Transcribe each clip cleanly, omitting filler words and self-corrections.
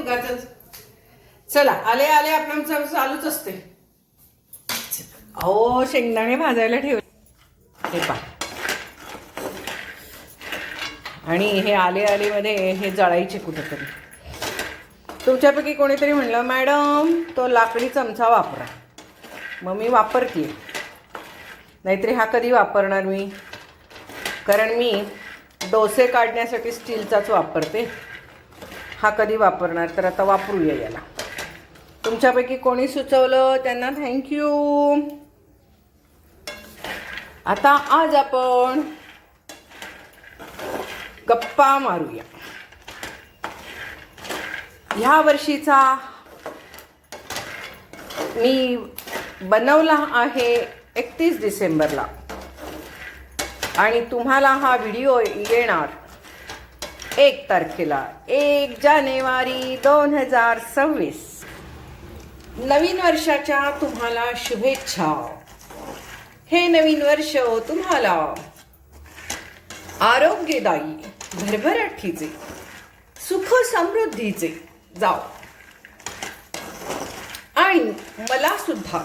उगाच. चला आले आले आपण चालूच असते. अहो शेंगदाणे भाजायला ठेव हे पा. आणि हे आले आले मध्ये हे जळायचे कुठेतरी. तुमच्यापैकी कोणीतरी म्हणलं मॅडम तो लाकडी चमचा वापरा. मग मी वापरते. नाहीतरी हा कधी वापरणार मी, कारण मी डोसे काढण्यासाठी स्टीलचाच वापरते. हा कधी वापरणार, तर आता वापरूया याला. तुमच्यापैकी कोणी सुचवलं त्यांना थँक्यू. आता आज आपण गप्पा मारूया. ह्या वर्षीचा मी बनवला आहे 31 डिसेंबरला आणि तुम्हाला हा व्हिडिओ येणार 1 तारखेला, 1 जानेवारी 2026. नवीन वर्षाच्या तुम्हाला शुभेच्छा. हे नवीन वर्ष तुम्हाला आरोग्यदायी, भरभराटीचे, सुख समृद्धीचे जाओ. आणि मला सुद्धा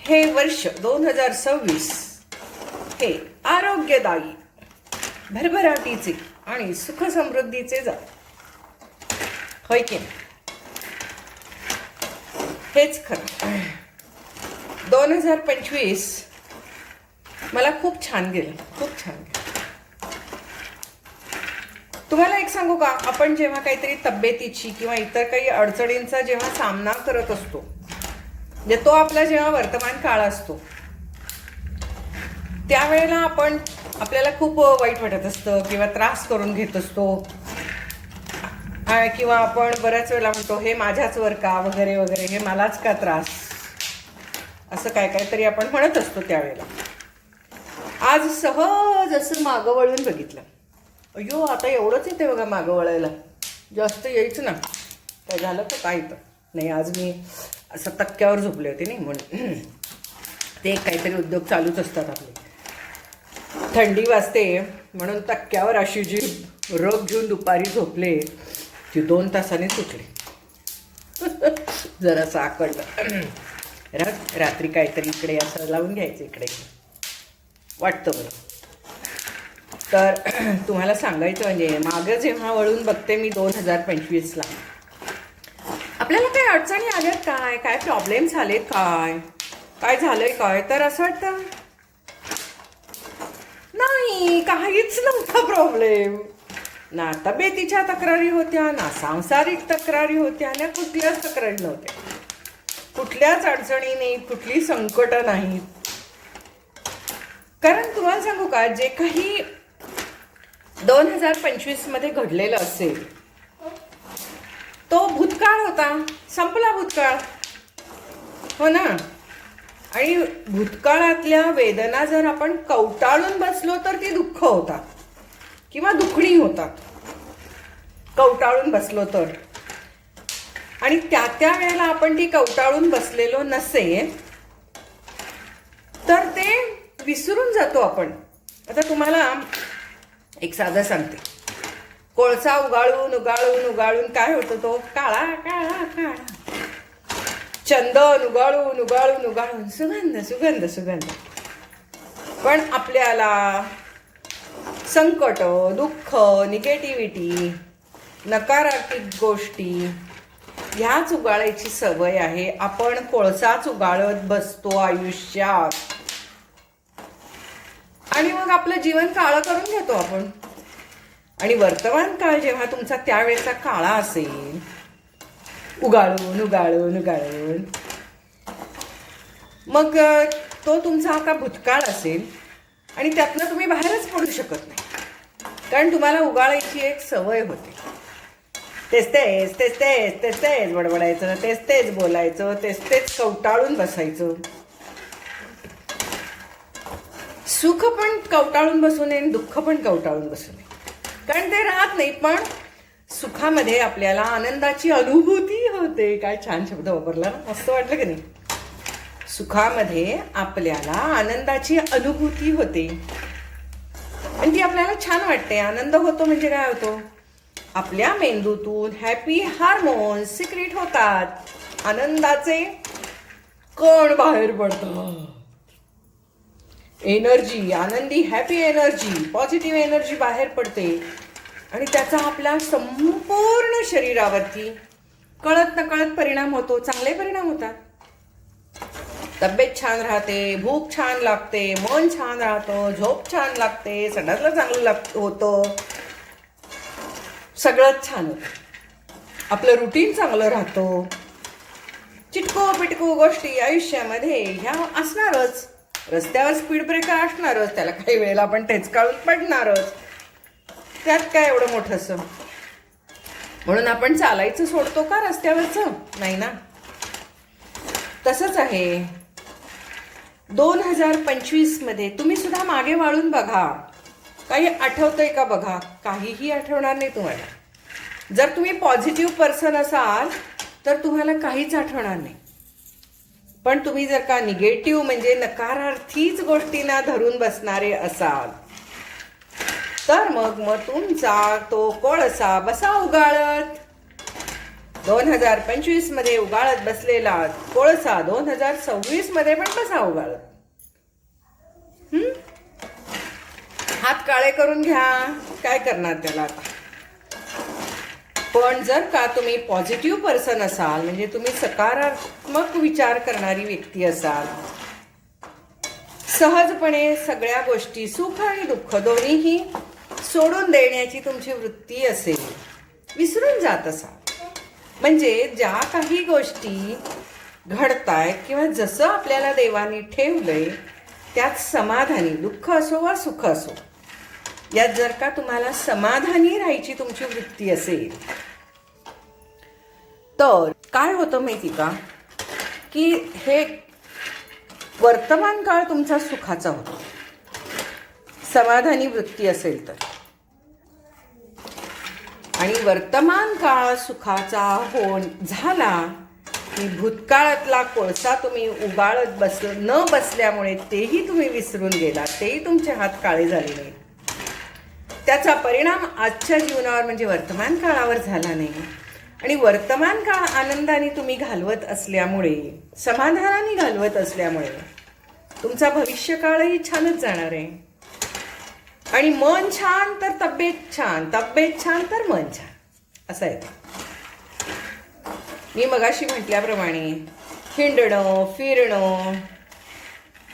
हे वर्ष 2026 हे आरोग्यदायी, भरभराटीचे आणि सुख समृद्धीचे जाओ. होय की हेच खरं. 2025 मला खूप छान गेलं, खूप छान गेलं. तुम्हाला एक सांगू का, आपण जेव्हा काहीतरी तब्येतीची किंवा इतर काही अडचणींचा जेव्हा सामना करत असतो, म्हणजे तो आपला जेव्हा वर्तमान काळ असतो, त्यावेळेला आपल्याला खूप वाईट वाटत असतं किंवा त्रास करून घेत असतो, किंवा आपण बऱ्याच वेळेला म्हणतो हे माझ्याच वर का वगैरे वगैरे, हे मलाच का त्रास, असं काय काहीतरी आपण म्हणत असतो. त्यावेळेला आज सहज असं मागं वळून बघितलं. अय्यो आता एवढंच येते बघा मागं वळायला, जास्त यायचं ना. काय झालं का काय तर नाही. आज मी असं तक्क्यावर झोपले होते नाही, म्हणून ते काहीतरी उद्योग चालूच असतात आपले. थंडी वाजते म्हणून तक्क्यावर अशी जी रग घेऊन दुपारी झोपले ती 2 तासांनी सुटली. जरासं आकडलं रग. रात्री काहीतरी इकडे असं लावून घ्यायचं, इकडे वाटतं बरं. तर तुम्हाला सांगायचं म्हणजे मागं जेव्हा वळून बघते मी 2025ला, आपल्याला काही अडचणी आल्यात काय, काय प्रॉब्लेम्स आलेत काय, काय झालंय काय, तर असं वाटतं नाही, काहीच नव्हता प्रॉब्लेम. ना तब्येतीच्या तक्रारी होत्या, ना सांसारिक तक्रारी होत्या, ना कुठल्याच तक्रारी नव्हत्या, कुठल्याच अडचणी नाहीत, कुठली संकट नाहीत. कारण तुम्हाला सांगू का, जे काही 2025 मध्ये घडलेलं असेल तो भूतकाळ होता, संपला भूतकाळ, हो ना. आणि भूतकाळातल्या वेदना जर आपण कवटाळून बसलो तर ती दुःख होतात किंवा दुखणी होतात, कवटाळून बसलो तर. आणि त्या वेळेला आपण ती कवटाळून बसलेलो नसेल तर ते विसरून जातो आपण. आता तुम्हाला एक साधं सांगते. कोळसा उगाळून उगाळून उगाळून काय होतो, तो काळा काळा काळा. चंदन उगाळून उगाळून उगाळून सुगंध सुगंध सुगंध. पण आपल्याला संकट, दुःख, निगेटिव्हिटी, नकारात्मक गोष्टी ह्याच उगाळायची सवय आहे. आपण कोळसाच उगाळत बसतो आयुष्यात आणि मग आपलं जीवन काळं करून घेतो आपण. आणि वर्तमान काळ जेव्हा तुमचा त्यावेळेचा काळा असेल, उगाळून उगाळून उगाळून, मग तो तुमचा आता भूतकाळ असेल आणि त्यातनं तुम्ही बाहेरच पडू शकत नाही. कारण तुम्हाला उगाळायची एक सवय होते. तेच तेच तेच तेच तेच तेच बडबडायचं, तेच तेच बोलायचं, तेच तेच कवटाळून बसायचं. सुख पण कवटाळून बसू नये आणि दुःख पण कवटाळून बसू नये, कारण ते राहत नाही. पण सुखामध्ये आपल्याला आनंदाची अनुभूती होते. काय छान शब्द वापरला ना, मस्त वाटलं की नाही. सुखामध्ये आपल्याला आनंदाची अनुभूती होते आणि ती आपल्याला छान वाटते. आनंद होतो म्हणजे काय होतो, आपल्या मेंदूतून हॅपी हार्मोन्स सिक्रेट होतात. आनंदाचे कण बाहेर पडतात. एनर्जी, आनंदी हॅपी एनर्जी, पॉझिटिव्ह एनर्जी बाहेर पडते आणि त्याचा आपल्या संपूर्ण शरीरावरती कळत नकळत परिणाम होतो. चांगले परिणाम होतात. तब्येत छान राहते, भूक छान लागते, मन छान राहतं, झोप छान लागते, सगळ्यातलं चांगलं होतं, सगळंच छान होतं. आपलं रुटीन चांगलं राहतं. चिटको पिटको गोष्टी आयुष्यामध्ये ह्या असणारच. रस्त्यावर स्पीड ब्रेकर असणारच, त्याला काही वेळेला आपण ठेचकाळून पडणारच. त्यात काय एवढं मोठंसं. म्हणून आपण चालायचं सोडतो का रस्त्यावरचं? नाही ना. तसंच आहे 2025 मध्ये तुम्ही सुद्धा मागे वाळून बघा. काही आठवतंय का बघा. काहीही आठवणार नाही तुम्हाला. जर तुम्ही पॉझिटिव्ह पर्सन असाल तर तुम्हाला काहीच आठवणार नाही. पण तुम्ही जर का निगेटिव्ह म्हणजे नकारार्थीच गोष्टींना धरून बसणारे असाल तर मग तुमचा तो कोळसा बसा उगाळत. 2025 मध्ये उगाळत बसलेला कोळसा 2026 मध्ये पण बसा उगाळत. हात काळे करून घ्या. काय करणार त्याला आता. पण जर का तुम्ही पॉझिटिव्ह पर्सन असाल म्हणजे तुम्ही सकारात्मक विचार करणारी व्यक्ती असाल, सहजपणे सगळ्या गोष्टी सुख आणि दुःख दोन्हीही सोडून देण्याची तुमची वृत्ती असेल, विसरून जात असाल, म्हणजे ज्या काही गोष्टी घडतायत किंवा जसं आपल्याला देवाने ठेवलंय त्यात समाधानी, दुःख असो वा सुख असो, यात जर का तुम्हाला समाधानी राहायची तुमची वृत्ती असेल तर काय होतं माहिती का, की हे वर्तमान काळ तुमचा सुखाचा होतो. समाधानी वृत्ती असेल तर. आणि वर्तमान काळ सुखाचा झाला की भूतकाळातला कोळसा तुम्ही उगाळत न बसल्यामुळे तेही तुम्ही विसरून गेला, तेही तुमचे हात काळे झाले नाहीत. त्याचा परिणाम आजच्या जीवनावर म्हणजे वर्तमान काळावर झाला नाही. आणि वर्तमान काळ आनंदाने तुम्ही घालवत असल्यामुळे, समाधानाने घालवत असल्यामुळे तुमचा भविष्यकाळही छानच जाणार आहे. आणि मन छान तर तब्येत छान, तब्येत छान तर मन छान, असं आहे. मी मगाशी म्हटल्याप्रमाणे हिंडणं, फिरणं,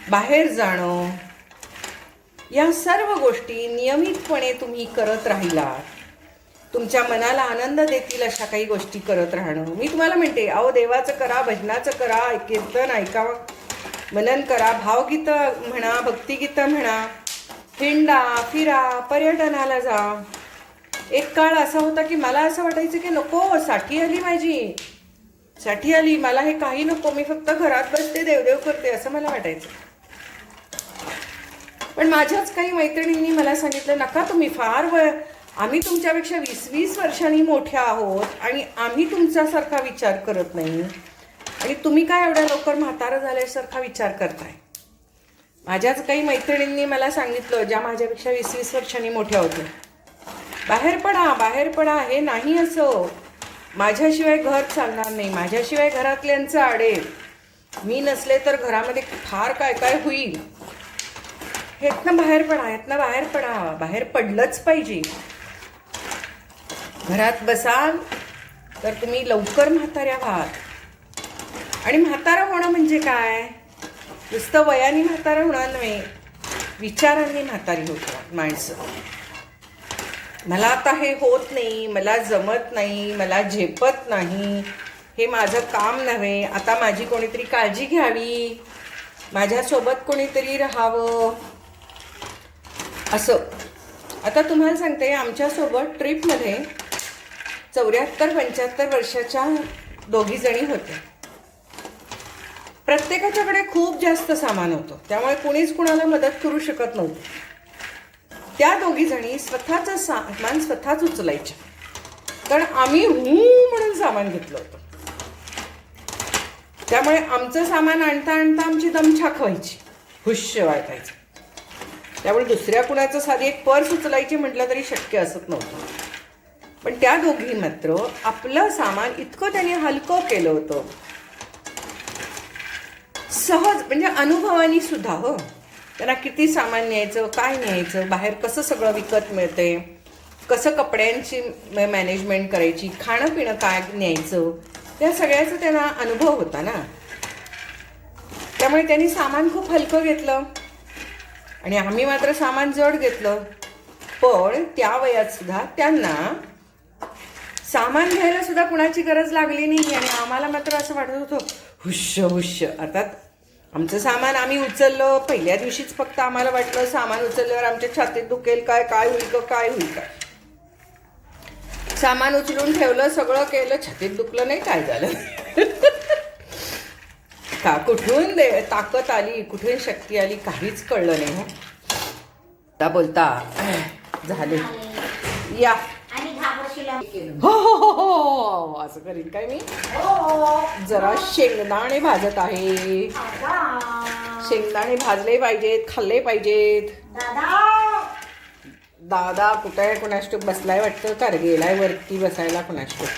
बाहेर जाणं, या सर्व गोष्टी नियमितपणे तुम्ही करत राहिलात, तुमच्या मनाला आनंद देतील अशा काही गोष्टी करत राहणं. मी तुम्हाला म्हणते, अहो देवाचं करा, भजनाचं करा, कीर्तन ऐका, मनन करा, भावगीतं म्हणा, भक्तिगीतं म्हणा, हिंडा, फिरा, पर्यटनाला जा. एक काळ असा होता की मला असं वाटायचं की नको, साठी आली माझी, साठी आली, मला हे काही नको, मी फक्त घरात बसते, देवदेव करते, असं मला वाटायचं. पण माझ्याच काही मैत्रिणींनी मला सांगितलं, नका तुम्ही, आम्ही तुमच्यापेक्षा 20-20 वर्षांनी मोठ्या आहोत आणि आम्ही तुमच्यासारखा विचार करत नाही आणि तुम्ही काय एवढ्या लवकर म्हातारं झाल्यासारखा विचार करताय. माझ्याच काही मैत्रिणींनी मला सांगितलं, ज्या माझ्यापेक्षा 20-20 वर्षांनी मोठ्या होत्या, बाहेर पडा, बाहेर पडा, हे नाही असं, माझ्याशिवाय घर चालणार नाही, माझ्याशिवाय घरातल्यांचं अडेल, मी नसले तर घरामध्ये फार काय काय होईल, ह्यातनं बाहेर पडा, ह्यातनं बाहेर पडा. बाहेर पडलंच पाहिजे. घरात बसाल तर तुम्ही लवकर म्हाताऱ्या व्हाल. आणि म्हातारं होणं म्हणजे काय, नुसतं वयाने म्हातारं होणार नाही, विचारांनी म्हातारी होतात माणसं. मला आता हे होत नाही, मला जमत नाही, मला झेपत नाही, हे माझं काम नव्हे, आता माझी कोणीतरी काळजी घ्यावी, माझ्यासोबत कोणीतरी राहावं, असं. आता तुम्हाला सांगते, आमच्यासोबत ट्रिपमध्ये 74-75 वर्षाच्या दोघी जणी होत्या. प्रत्येकाच्याकडे खूप जास्त सामान होतं, त्यामुळे कुणीच कुणाला मदत करू शकत नव्हतं. त्या दोघी जणी स्वतःचं सामान स्वतःच उचलायच्या, कारण आम्ही म्हणून सामान घेतलं होतं. त्यामुळे आमचं सामान आणता आणता आमची दमछाक व्हायची, हुश्य वाटायचं. त्यामुळे दुसऱ्या कुणाचं साधी एक पर्स उचलायची म्हटलं तरी शक्य असत नव्हतं. पण त्या दोघी मात्र आपलं सामान इतकं त्यांनी हलकं केलं होतं, सहज, म्हणजे अनुभवानी सुद्धा. हो, त्यांना किती सामान न्यायचं, काय न्यायचं, बाहेर कसं सगळं विकत मिळते, कसं कपड्यांची मॅनेजमेंट करायची, खाणं पिणं काय न्यायचं, त्या सगळ्याचा त्यांना अनुभव होता ना. त्यामुळे त्यांनी सामान खूप हलकं घेतलं आणि आम्ही मात्र सामान जड घेतलं. पण त्या वयात सुद्धा त्यांना सामान घ्यायला सुद्धा कुणाची गरज लागली नाही आणि आम्हाला मात्र असं वाटत होतं हुश्य हुश्य. अर्थात आमचं सामान आम्ही उचललं पहिल्या दिवशीच, फक्त आम्हाला वाटलं सामान उचलल्यावर आमच्या छातीत दुखेल काय, काय होईल का, काय होईल काय. सामान उचलून ठेवलं, सगळं केलं, छातीत दुखलं नाही, काय झालं का, कुठून ताकद आली, कुठून शक्ती आली, काहीच कळलं नाही. हो, बोलता झाले या, हो हो हो हो, असं करीन काय मी. जरा शेंगदाणे भाजत आहे. शेंगदाणे भाजले पाहिजेत, खाल्ले पाहिजेत. दादा कुठे आहे कुणाष्टोक, बसलाय वाटतं, का गेलाय वरती बसायला कुणाष्टोक.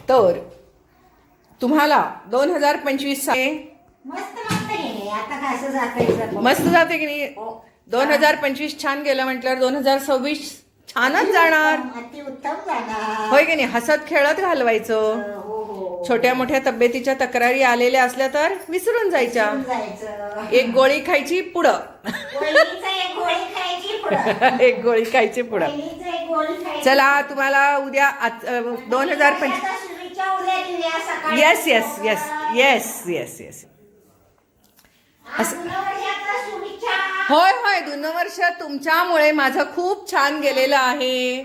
तर तुम्हाला 2025 मस्त जाते की नाही. 2025 छान गेलं म्हटल्यावर 2026 छानच जाणार, होय की नाही. हसत खेळत घालवायचं. छोट्या मोठ्या तब्येतीच्या तक्रारी आलेल्या असल्या तर विसरून जायच्या. एक गोळी खायची पुढं, एक गोळी खायची पुढं. चला तुम्हाला उद्या 2025, yes yes yes yes yes yes, होय होय, 2 वर्ष तुमच्यामुळे माझं खूप छान गेलेलं आहे.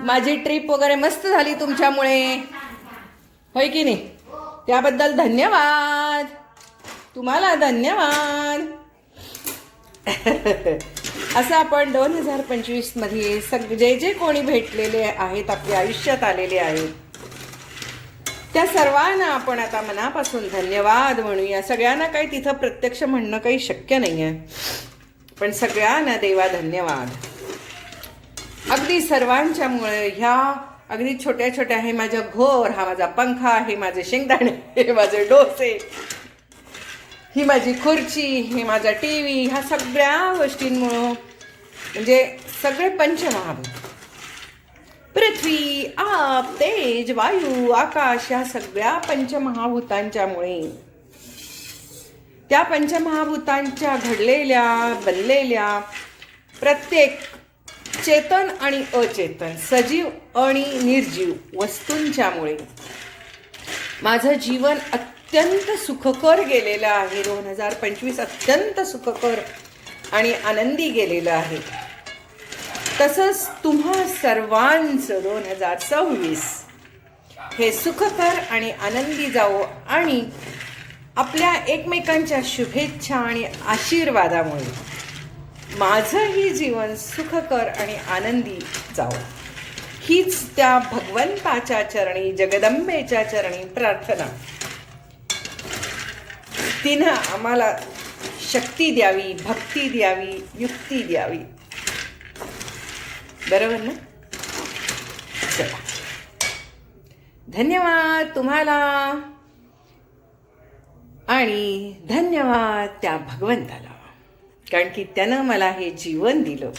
माझी ट्रिप वगैरे मस्त झाली तुमच्यामुळे, होय की नाही. त्याबद्दल धन्यवाद, तुम्हाला धन्यवाद. असं आपण 2025 मध्ये जे जे कोणी भेटलेले आहेत, आपल्या आयुष्यात आलेले आहेत, त्या सर्वांना आपण आता मनापासून धन्यवाद म्हणूया. सगळ्यांना काही तिथं प्रत्यक्ष म्हणणं काही शक्य नाही आहे, पण सगळ्यांना देवा धन्यवाद. अगदी सर्वांच्यामुळे, ह्या अगदी छोट्या छोट्या, हे माझं घोर, हा माझा पंखा, हे माझे शेंगदाणे, हे माझे डोसे, ही माझी खुर्ची, हे माझा TV, ह्या सगळ्या गोष्टींमुळं, म्हणजे सगळे पंचमहाभूत, पृथ्वी, आप, तेज, वायू, आकाश, या सगळ्या पंचमहाभूतांच्यामुळे, त्या पंचमहाभूतांच्या घडलेल्या बनलेल्या प्रत्येक चेतन आणि अचेतन, सजीव आणि निर्जीव वस्तूंच्यामुळे माझं जीवन अत्यंत सुखकर गेलेलं आहे. 2025 अत्यंत सुखकर आणि आनंदी गेलेलं आहे. तसंच तुम्हा सर्वांचं 2026 हे सुखकर आणि आनंदी जावो आणि आपल्या एकमेकांच्या शुभेच्छा आणि आशीर्वादामुळे माझंही जीवन सुखकर आणि आनंदी जावं, हीच त्या भगवंताच्या चरणी, जगदंबेच्या चरणी प्रार्थना. तिनं आम्हाला शक्ती द्यावी, भक्ती द्यावी, युक्ती द्यावी. बरोबर ना. चला, धन्यवाद तुम्हाला आणि धन्यवाद त्या भगवंताला, कारण की त्यानं मला हे जीवन दिलं,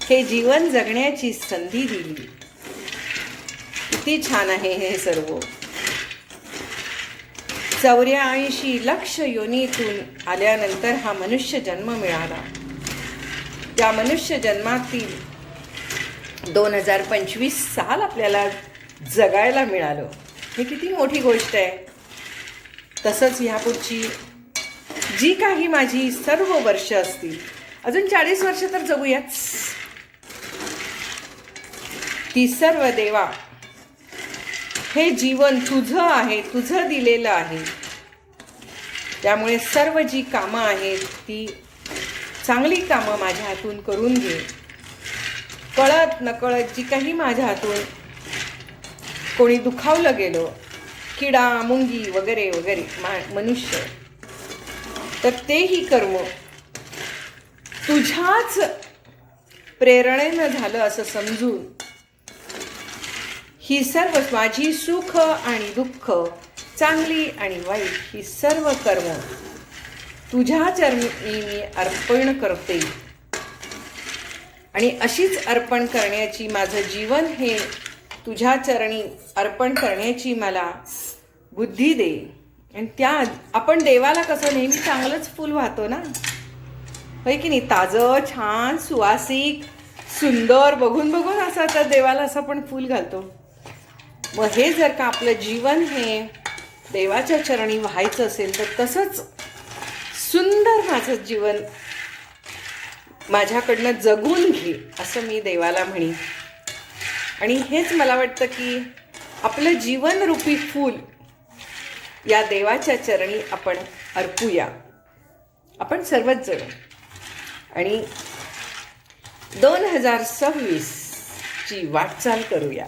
हे जीवन जगण्याची संधी दिली. किती छान आहे हे सर्व. 84 लक्ष योनीतून आल्यानंतर हा मनुष्य जन्म मिळाला. त्या मनुष्य जन्मातील 2025 साल आपल्याला जगायला मिळालं, हे किती मोठी गोष्ट आहे. तसंच ह्यापुढची जी काही माझी सर्व वर्ष असतील, अजून 40 वर्ष तर जगूयाच, ती सर्व देवा, हे जीवन तुझं आहे, तुझं दिलेलं आहे. त्यामुळे सर्व जी कामं आहेत ती चांगली कामं माझ्या हातून करून घे. कळत नकळत जी काही माझ्या हातून कोणी दुखावलं गेलं, किडा, मुंगी वगैरे वगैरे मनुष्य, तर तेही कर्म तुझ्याच प्रेरणेनं झालं असं समजून ही सर्व माझी सुख आणि दुःख, चांगली आणि वाईट ही सर्व कर्म तुझ्या चरणी मी अर्पण करते. आणि अशीच अर्पण करण्याची, माझं जीवन हे तुझ्या चरणी अर्पण करण्याची मला बुद्धी दे. आणि त्या आपण देवाला कसं नेहमी चांगलंच फूल वाहतो ना, होय की नाही? ताजं, छान, सुवासिक, सुंदर, बघून बघून असं तर देवाला असं पण फूल घालतो. मग हे जर का आपलं जीवन हे देवाच्या चरणी व्हायचं असेल तर तसंच सुंदर माझं जीवन माझ्याकडनं जगून घे असं मी देवाला म्हणेन. आणि हेच मला वाटतं की आपलं जीवनरूपी फूल या देवाच्या चरणी आपण अर्पूया, आपण सर्वच जण. आणि 2026 ची वाटचाल करूया.